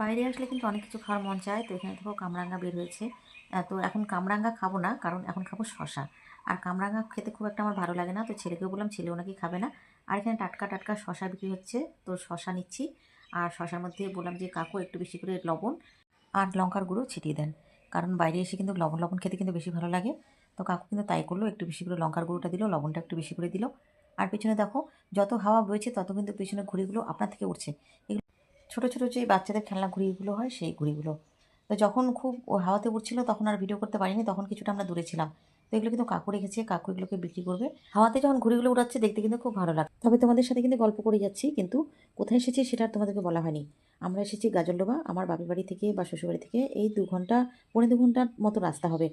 বাইরে আসলে কিন্তু অনেক কিছু খাওয়ার মন চায়। তো এখানে দেখো কামরাঙা বের হয়েছে। তো এখন কামরাঙা খাবো না, কারণ এখন খাবো শশা। আর কামরাঙা খেতে খুব একটা আমার ভালো লাগে না। তো ছেলেকেও বললাম, ছেলেও নাকি খাবে না। আর এখানে টাটকা টাটকা শশা বিক্রি হচ্ছে। তো শশা নিচ্ছি। আর শশার মধ্যে বললাম যে, কাকু একটু বেশি করে লবণ আর লঙ্কার গুঁড়ো ছিটিয়ে দেন। কারণ বাইরে এসে কিন্তু লবণ লবণ খেতে কিন্তু বেশি ভালো লাগে। তো কাকু কিন্তু তাই করলো, একটু বেশি করে লঙ্কার গুঁড়োটা দিল, লবণটা একটু বেশি করে দিল। আর পেছনে দেখো, যত হাওয়া বইছে তত কিন্তু পেছনে ঘুড়িগুলো আপনা থেকে উঠছে। ছোট, ছোট যে বাচ্চাদের খেলনা ঘুড়িগুলো হয় সেই ঘুড়িগুলো। তো যখন খুব ও হাওয়াতে উড়ছিল তখন আর ভিডিও করতে পারিনি, তখন কিছুটা আমরা দূরে ছিলাম। তো এগুলো কিন্তু কাকু রেখেছে, কাকু এগুলোকে বিক্রি করবে। হাওয়াতে যখন ঘুড়িগুলো উড়াচ্ছে দেখতে কিন্তু খুব ভালো লাগে। তবে তোমাদের সাথে কিন্তু গল্প করে যাচ্ছি, কিন্তু কোথায় এসেছি সেটা আর তোমাদেরকে বলা হয়নি। আমরা এসেছি গাজলডোবা, আমার বাপের বাড়ি থেকে বা শ্বশুরবাড়ি থেকে এই 2 ঘন্টা, পৌনে 2 ঘন্টার মতো রাস্তা হবে।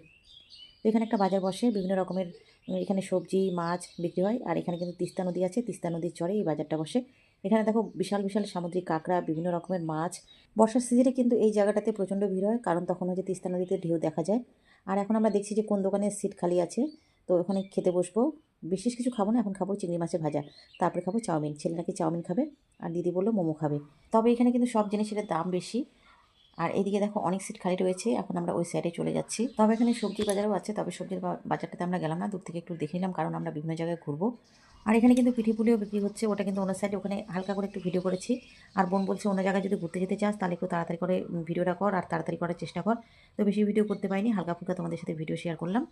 তো এখানে একটা বাজার বসে, বিভিন্ন রকমের এখানে সবজি মাছ বিক্রি হয়। আর এখানে কিন্তু তিস্তা নদী আছে, তিস্তা নদীর চরে এই বাজারটা বসে। এখানে দেখো বিশাল বিশাল সামুদ্রিক কাঁকড়া, বিভিন্ন রকমের মাছ। বর্ষার সিজনে কিন্তু এই জায়গাটাতে প্রচণ্ড ভিড় হয়, কারণ তখন হচ্ছে তিস্তা নদীতে ঢেউ দেখা যায়। আর এখন আমরা দেখছি যে কোন দোকানের সিট খালি আছে। তো ওখানে খেতে বসবো। বিশেষ কিছু খাবো না, এখন খাবো চিংড়ি মাছের ভাজা। তারপরে খাবো চাউমিন, ছেলে নাকি চাউমিন খাবে। আর দিদি বললো মোমো খাবে। তবে এখানে কিন্তু সব জিনিসের দাম বেশি। আর এদিকে দেখো অনেক সিট খালি রয়েছে, এখন আমরা ওই সাইডে চলে যাচ্ছি। তবে এখানে সবজি বাজারও আছে, তবে সবজির বাজারটাতে আমরা গেলাম না, দূর থেকে একটু দেখে নিলাম, কারণ আমরা বিভিন্ন জায়গায় ঘুরবো। আর এখানে কিন্তু পিঠি পুলিও বিক্রি হচ্ছে, ওটা কিন্তু অন্য সাইডে, ওখানে হালকা করে একটু ভিডিও করেছি। আর বোন বলছে অন্য জায়গায় যদি ঘুরতে যেতে চাস তাহলে একটু তাড়াতাড়ি করে ভিডিওটা কর আর তাড়াতাড়ি করার চেষ্টা কর। তো বেশি ভিডিও করতে পারিনি, হালকা ফুলকা তোমাদের সাথে ভিডিও শেয়ার করলাম।